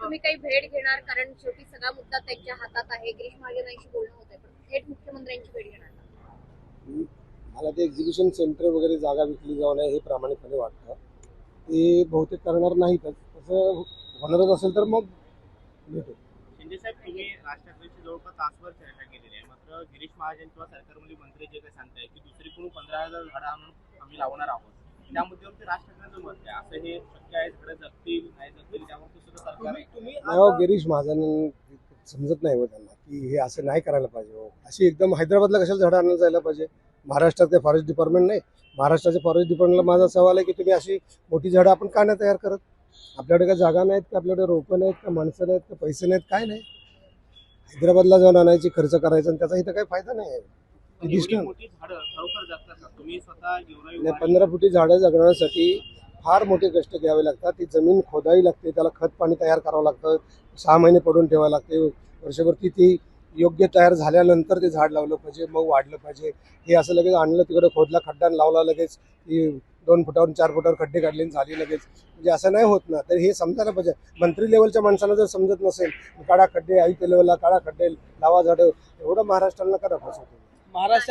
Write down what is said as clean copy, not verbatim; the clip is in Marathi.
तुम्ही काही भेट घेणार, कारण शेवटी सगळा मुद्दा त्यांच्या हातात आहे. गिरीश महाजनांशी बोलणं होत आहे, पण थेट मुख्यमंत्र्यांची भेट घेणार का? मला ते एक्झिबिशन सेंटर वगैरे जागा विकली जाऊ नये हे प्रामाणिकपणे वाटतं. ते बहुतेक करणार नाहीतच. तसं होणारच असेल तर मग भेटू. शिंदे साहेब, तुम्ही राज ठाकरेंशी जवळपास तासभर चर्चा केलेली आहे. मात्र गिरीश महाजन किंवा सरकारमधील मंत्री जे काही सांगताय की दुसरीकडून 15,000 झाडं आणून आम्ही लावणार आहोत, त्या मुद्द्यावरती राज ठाकरेंचं मत आहे. असं हे शक्य आहे, झाडं जगतील नाही जगतील त्यावर सुद्धा सरकार नाही हो, गिरीश महाजन समजत नाही हो त्यांना की हे असं नाही करायला पाहिजे हो. अशी एकदम हैदराबादला कशाला झाडं आणायला जायला पाहिजे? महाराष्ट्रात काही फॉरेस्ट डिपार्टमेंट नाही. महाराष्ट्राच्या फॉरेस्ट डिपार्टमेंटला माझा सवाल आहे की तुम्ही अशी मोठी झाडं आपण का नाही तयार करत? आपल्याकडे काय जागा नाहीत का? आपल्याकडे रोपं नाहीत का? माणसं नाहीत का? पैसे नाहीत? काय नाही. हैदराबादला जाऊन आणायची, खर्च करायचा आणि त्याचा इथं काही फायदा नाही आहे. मोठी झाडं खरोखर जगतात का? तुम्ही स्वतः नाही, 15 फुटी झाडं जगण्यासाठी फार मोठे कष्ट घ्यावे लागतात. ती जमीन खोदावी लागते, त्याला खत पाणी तयार करावं लागतं, 6 महिने पडून ठेवावं लागते, वर्षभर ती योग्य तयार झाल्यानंतर ते झाड लावलं पाहिजे, मग वाढलं पाहिजे. हे असं लगेच आणलं, तिकडं खोदला, खड्डा लावला, लगेच ती 2 फुटावर 4 फुटावर खड्डे काढले आणि झाली लगेच. म्हणजे असं नाही होत ना. तर हे समजायला पाहिजे. मंत्री लेवलच्या माणसाला जर समजत नसेल, काढा खड्डे, आयुक्त लेवलला काढा खड्डे, लावा झाडं, एवढं महाराष्ट्राला करा फसवतो.